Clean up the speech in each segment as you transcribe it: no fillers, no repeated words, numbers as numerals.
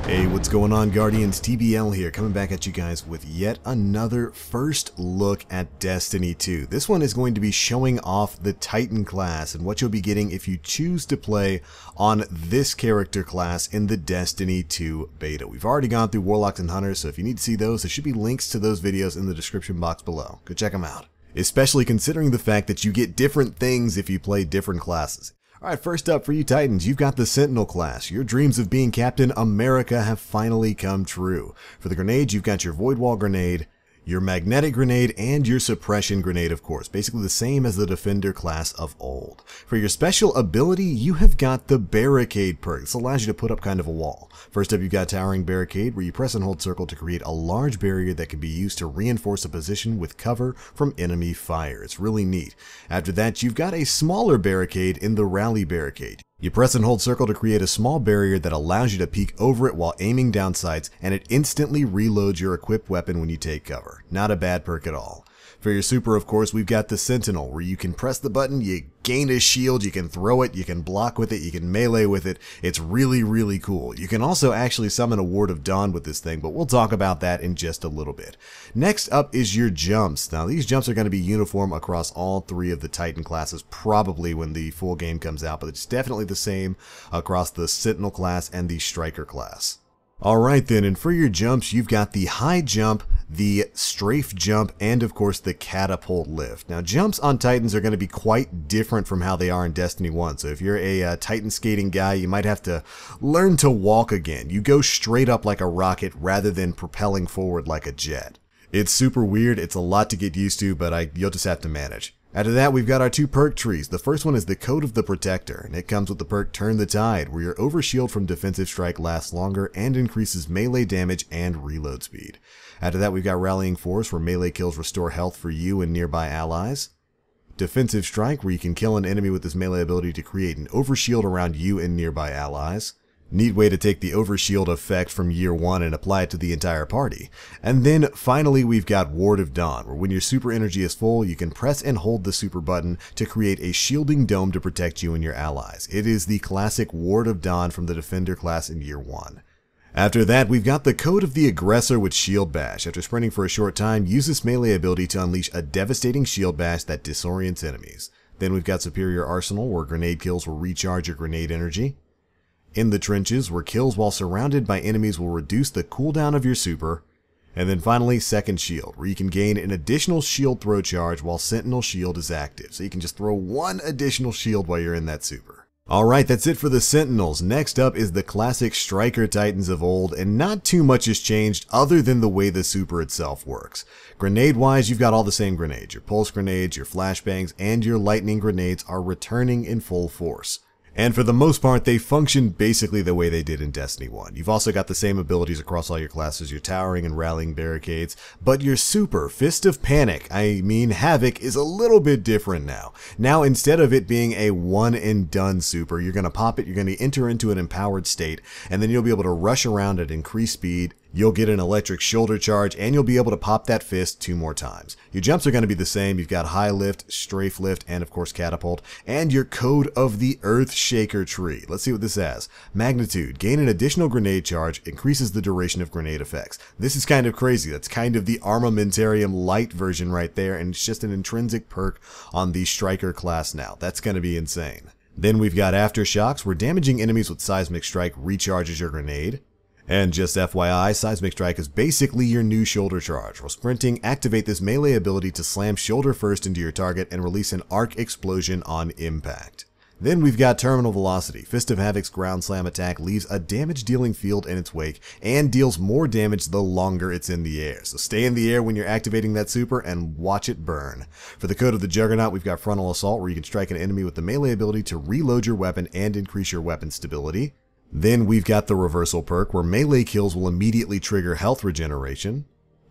Hey, what's going on, Guardians? TBL here, coming back at you guys with yet another first look at Destiny 2. This one is going to be showing off the Titan class and what you'll be getting if you choose to play on this character class in the Destiny 2 beta. We've already gone through Warlocks and Hunters, so if you need to see those, there should be links to those videos in the description box below. Go check them out. Especially considering the fact that you get different things if you play different classes. Alright, first up for you Titans, you've got the Sentinel class. Your dreams of being Captain America have finally come true. For the grenades, you've got your Void Wall grenade, your Magnetic grenade, and your Suppression grenade, of course. Basically the same as the Defender class of old. For your special ability, you have got the Barricade perk. This allows you to put up kind of a wall. First up, you've got Towering Barricade, where you press and hold circle to create a large barrier that can be used to reinforce a position with cover from enemy fire. It's really neat. After that, you've got a smaller barricade in the Rally Barricade. You press and hold circle to create a small barrier that allows you to peek over it while aiming down sights, and it instantly reloads your equipped weapon when you take cover. Not a bad perk at all. For your super, of course, we've got the Sentinel, where you can press the button, you gain a shield, you can throw it, you can block with it, you can melee with it. It's really cool. You can also actually summon a Ward of Dawn with this thing, but we'll talk about that in just a little bit. Next up is your jumps. Now, these jumps are going to be uniform across all three of the Titan classes, probably when the full game comes out, but it's definitely the same across the Sentinel class and the Striker class. Alright then, and for your jumps, you've got the high jump, the strafe jump, and of course the catapult lift. Now jumps on Titans are going to be quite different from how they are in Destiny 1, so if you're a Titan skating guy, you might have to learn to walk again. You go straight up like a rocket rather than propelling forward like a jet. It's super weird, it's a lot to get used to, but you'll just have to manage. After that, we've got our two perk trees. The first one is the Code of the Protector, and it comes with the perk Turn the Tide, where your overshield from defensive strike lasts longer and increases melee damage and reload speed. After that, we've got Rallying Force, where melee kills restore health for you and nearby allies. Defensive Strike, where you can kill an enemy with this melee ability to create an overshield around you and nearby allies. Neat way to take the overshield effect from year one and apply it to the entire party. And then finally we've got Ward of Dawn, where when your super energy is full, you can press and hold the super button to create a shielding dome to protect you and your allies. It is the classic Ward of Dawn from the Defender class in year one. After that, we've got the Code of the Aggressor with Shield Bash. After sprinting for a short time, use this melee ability to unleash a devastating shield bash that disorients enemies. Then we've got Superior Arsenal, where grenade kills will recharge your grenade energy. In the Trenches, where kills while surrounded by enemies will reduce the cooldown of your super. And then finally, Second Shield, where you can gain an additional shield throw charge while Sentinel Shield is active. So you can just throw one additional shield while you're in that super. Alright, that's it for the Sentinels. Next up is the classic Striker Titans of old, and not too much has changed other than the way the super itself works. Grenade-wise, you've got all the same grenades. Your Pulse grenades, your Flashbangs, and your Lightning grenades are returning in full force. And for the most part, they function basically the way they did in Destiny 1. You've also got the same abilities across all your classes, your Towering and Rallying Barricades, but your super, Fist of Panic, Havoc, is a little bit different now. Now, instead of it being a one-and-done super, you're going to pop it, you're going to enter into an empowered state, and then you'll be able to rush around at increased speed. You'll get an electric shoulder charge, and you'll be able to pop that fist 2 more times. Your jumps are going to be the same. You've got High Lift, Strafe Lift, and of course Catapult, and your Code of the Earth Shaker tree. Let's see what this has. Magnitude. Gain an additional grenade charge, increases the duration of grenade effects. This is kind of crazy. That's kind of the Armamentarium Light version right there, and it's just an intrinsic perk on the Striker class now. That's going to be insane. Then we've got Aftershocks, where damaging enemies with Seismic Strike recharges your grenade. And just FYI, Seismic Strike is basically your new shoulder charge. While sprinting, activate this melee ability to slam shoulder first into your target and release an arc explosion on impact. Then we've got Terminal Velocity. Fist of Havoc's ground slam attack leaves a damage-dealing field in its wake and deals more damage the longer it's in the air. So stay in the air when you're activating that super and watch it burn. For the Code of the Juggernaut, we've got Frontal Assault, where you can strike an enemy with the melee ability to reload your weapon and increase your weapon stability. Then we've got the Reversal perk, where melee kills will immediately trigger health regeneration.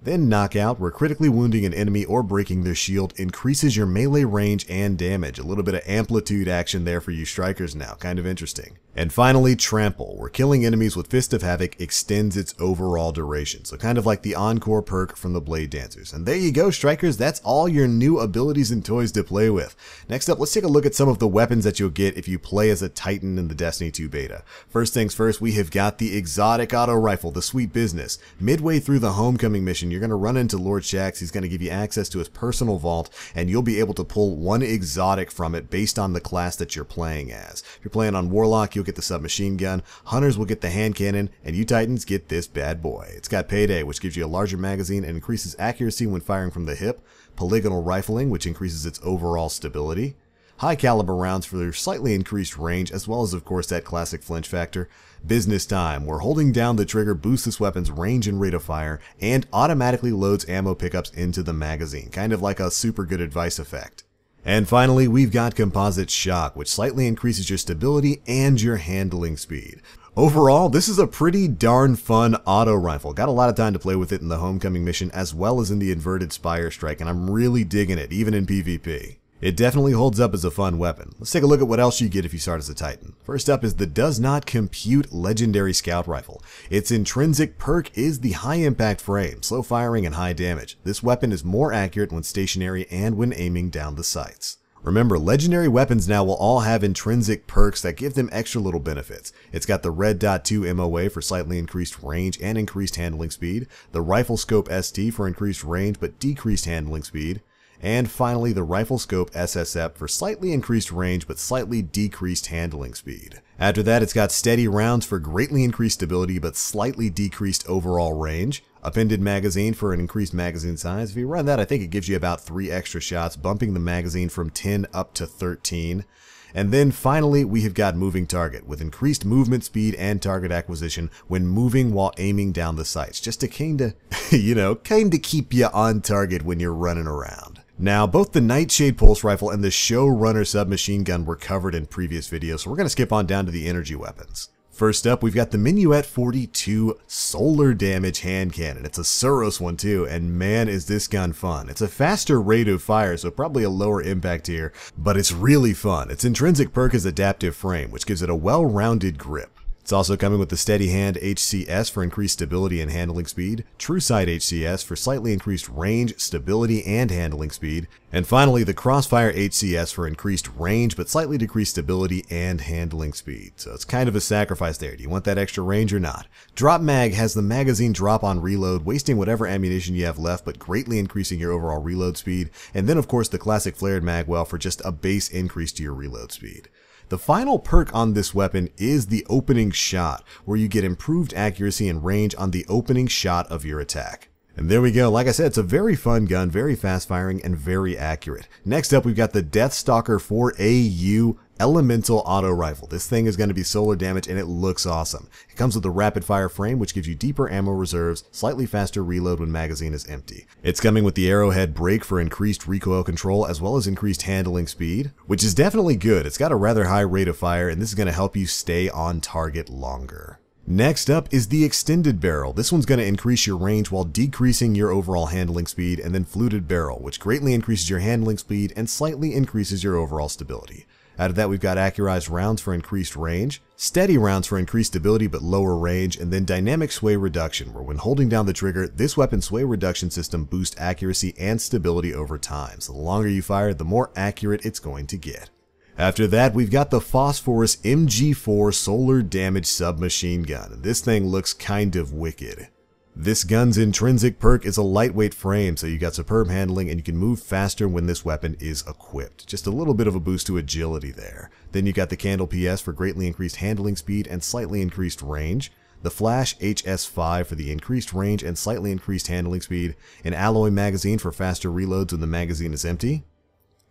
Then Knockout, where critically wounding an enemy or breaking their shield increases your melee range and damage. A little bit of amplitude action there for you strikers now, kind of interesting. And finally, Trample, where killing enemies with Fist of Havoc extends its overall duration, so kind of like the Encore perk from the Blade Dancers. And there you go, strikers, that's all your new abilities and toys to play with. Next up, let's take a look at some of the weapons that you'll get if you play as a Titan in the Destiny 2 beta. First things first, we have got the exotic auto rifle, the Sweet Business. Midway through the Homecoming mission, you're going to run into Lord Shaxx. He's going to give you access to his personal vault, and you'll be able to pull one exotic from it based on the class that you're playing as. If you're playing on Warlock, you'll get the submachine gun, Hunters will get the hand cannon, and you Titans get this bad boy. It's got Payday, which gives you a larger magazine and increases accuracy when firing from the hip, polygonal rifling, which increases its overall stability, high caliber rounds for their slightly increased range, as well as of course that classic flinch factor, Business Time, where holding down the trigger boosts this weapon's range and rate of fire, and automatically loads ammo pickups into the magazine, kind of like a super good advice effect. And finally, we've got Composite Shock, which slightly increases your stability and your handling speed. Overall, this is a pretty darn fun auto rifle. Got a lot of time to play with it in the Homecoming mission as well as in the Inverted Spire Strike, and I'm really digging it, even in PvP. It definitely holds up as a fun weapon. Let's take a look at what else you get if you start as a Titan. First up is the Does Not Compute Legendary Scout Rifle. Its intrinsic perk is the high impact frame, slow firing, and high damage. This weapon is more accurate when stationary and when aiming down the sights. Remember, legendary weapons now will all have intrinsic perks that give them extra little benefits. It's got the Red Dot 2 MOA for slightly increased range and increased handling speed, the Rifle Scope ST for increased range but decreased handling speed, and finally the Rifle Scope SSF for slightly increased range but slightly decreased handling speed. After that, it's got Steady Rounds for greatly increased stability but slightly decreased overall range, Appended Magazine for an increased magazine size. If you run that, I think it gives you about 3 extra shots, bumping the magazine from 10 up to 13. And then finally, we have got Moving Target with increased movement speed and target acquisition when moving while aiming down the sights, just to kinda, kinda keep you on target when you're running around. Now, both the Nightshade Pulse Rifle and the Showrunner Submachine Gun were covered in previous videos, so we're going to skip on down to the energy weapons. First up, we've got the Minuet 42 Solar Damage Hand Cannon. It's a Suros one too, and man is this gun fun. It's a faster rate of fire, so probably a lower impact here, but it's really fun. Its intrinsic perk is Adaptive Frame, which gives it a well-rounded grip. It's also coming with the Steady Hand HCS for increased stability and handling speed, True Sight HCS for slightly increased range, stability, and handling speed, and finally the Crossfire HCS for increased range but slightly decreased stability and handling speed. So it's kind of a sacrifice there. Do you want that extra range or not? Drop Mag has the magazine drop on reload, wasting whatever ammunition you have left but greatly increasing your overall reload speed, and then of course the classic Flared Magwell for just a base increase to your reload speed. The final perk on this weapon is the Opening Shot, where you get improved accuracy and range on the opening shot of your attack. And there we go. Like I said, it's a very fun gun, very fast firing, and very accurate. Next up, we've got the Deathstalker 4AU Elemental Auto Rifle. This thing is going to be solar damage, and it looks awesome. It comes with a rapid fire frame, which gives you deeper ammo reserves, slightly faster reload when magazine is empty. It's coming with the Arrowhead Brake for increased recoil control, as well as increased handling speed, which is definitely good. It's got a rather high rate of fire, and this is going to help you stay on target longer. Next up is the Extended Barrel. This one's going to increase your range while decreasing your overall handling speed, and then Fluted Barrel, which greatly increases your handling speed and slightly increases your overall stability. Out of that, we've got Accurized Rounds for increased range, Steady Rounds for increased stability but lower range, and then Dynamic Sway Reduction, where when holding down the trigger, this weapon's sway reduction system boosts accuracy and stability over time. So the longer you fire, the more accurate it's going to get. After that, we've got the Phosphorus MG4 Solar Damage Submachine Gun. This thing looks kind of wicked. This gun's intrinsic perk is a lightweight frame, so you got superb handling and you can move faster when this weapon is equipped. Just a little bit of a boost to agility there. Then you got the Candle PS for greatly increased handling speed and slightly increased range, the Flash HS5 for the increased range and slightly increased handling speed, an Alloy Magazine for faster reloads when the magazine is empty,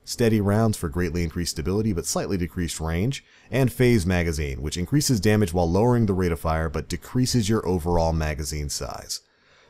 Steady Rounds for greatly increased stability but slightly decreased range, and Phase Magazine, which increases damage while lowering the rate of fire but decreases your overall magazine size.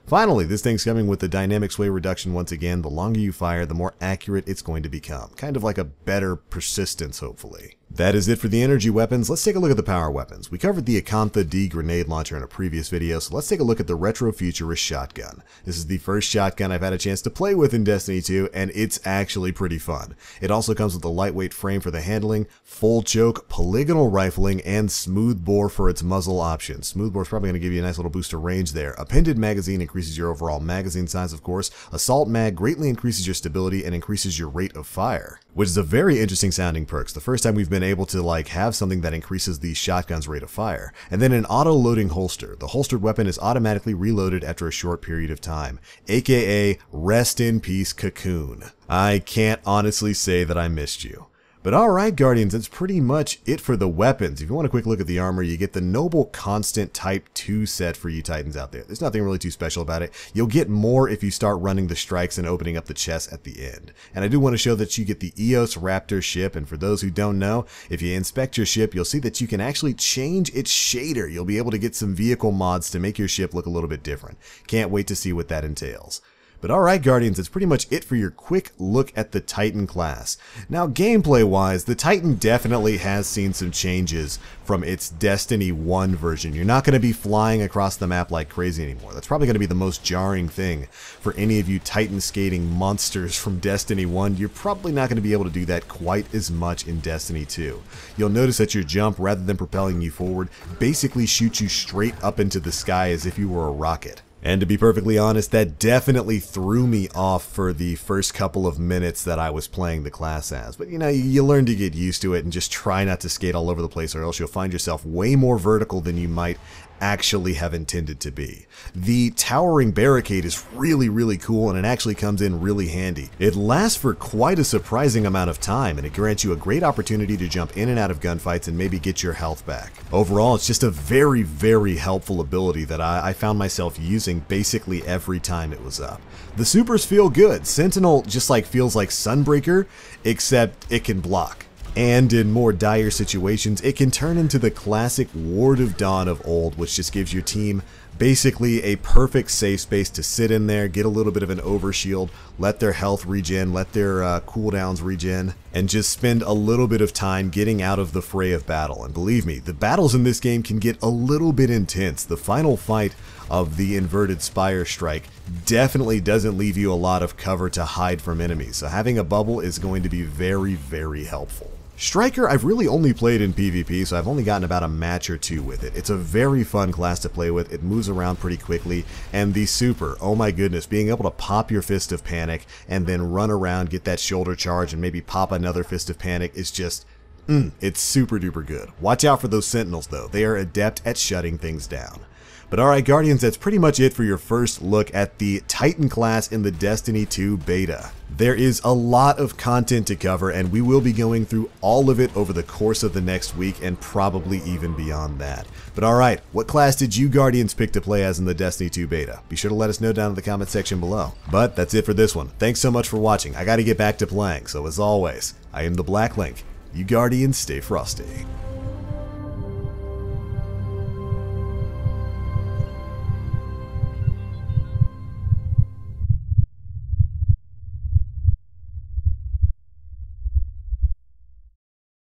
Finally, this thing's coming with the Dynamic Sway Reduction once again. The longer you fire, the more accurate it's going to become. Kind of like a better persistence, hopefully. That is it for the energy weapons. Let's take a look at the power weapons. We covered the Acantha D grenade launcher in a previous video, so let's take a look at the RETROFUTURIST shotgun. This is the first shotgun I've had a chance to play with in Destiny 2, and it's actually pretty fun. It also comes with a lightweight frame for the handling, full choke, polygonal rifling, and smooth bore for its muzzle option. Smooth bore is probably going to give you a nice little boost of range there. Appended magazine increases your overall magazine size, of course. Assault mag greatly increases your stability and increases your rate of fire, which is a very interesting sounding perk. It's the first time we've been able to have something that increases the shotgun's rate of fire. And then an auto-loading holster. The holstered weapon is automatically reloaded after a short period of time, aka rest in peace Cocoon. I can't honestly say that I missed you. But alright Guardians, that's pretty much it for the weapons. If you want a quick look at the armor, you get the Noble Constant Type 2 set for you Titans out there. There's nothing really too special about it. You'll get more if you start running the strikes and opening up the chest at the end. And I do want to show that you get the EOS Raptor ship, and for those who don't know, if you inspect your ship, you'll see that you can actually change its shader. You'll be able to get some vehicle mods to make your ship look a little bit different. Can't wait to see what that entails. But alright Guardians, that's pretty much it for your quick look at the Titan class. Now gameplay wise, the Titan definitely has seen some changes from its Destiny 1 version. You're not going to be flying across the map like crazy anymore. That's probably going to be the most jarring thing for any of you Titan skating monsters from Destiny 1. You're probably not going to be able to do that quite as much in Destiny 2. You'll notice that your jump, rather than propelling you forward, basically shoots you straight up into the sky as if you were a rocket. And to be perfectly honest, that definitely threw me off for the first couple of minutes that I was playing the class as. But you know, you learn to get used to it and just try not to skate all over the place, or else you'll find yourself way more vertical than you might actually have intended to be. The towering barricade is really cool, and it actually comes in really handy. It lasts for quite a surprising amount of time, and it grants you a great opportunity to jump in and out of gunfights and maybe get your health back. Overall, it's just a very helpful ability that I found myself using basically every time it was up. The supers feel good. Sentinel just feels like Sunbreaker, except it can block. And in more dire situations, it can turn into the classic Ward of Dawn of old, which just gives your team basically a perfect safe space to sit in there, get a little bit of an overshield, let their health regen, let their cooldowns regen, and just spend a little bit of time getting out of the fray of battle. And believe me, the battles in this game can get a little bit intense. The final fight of the Inverted Spire Strike definitely doesn't leave you a lot of cover to hide from enemies, so having a bubble is going to be very helpful. Striker, I've really only played in PvP, so I've only gotten about a match or two with it. It's a very fun class to play with. It moves around pretty quickly, and the super, oh my goodness, being able to pop your Fist of Panic and then run around, get that shoulder charge, and maybe pop another Fist of Panic is just, it's super duper good. Watch out for those Sentinels though. They are adept at shutting things down. But alright Guardians, that's pretty much it for your first look at the Titan class in the Destiny 2 beta. There is a lot of content to cover, and we will be going through all of it over the course of the next week and probably even beyond that. But alright, what class did you Guardians pick to play as in the Destiny 2 beta? Be sure to let us know down in the comment section below. But that's it for this one. Thanks so much for watching. I gotta get back to playing, so as always, I am the Black Link. You Guardians stay frosty.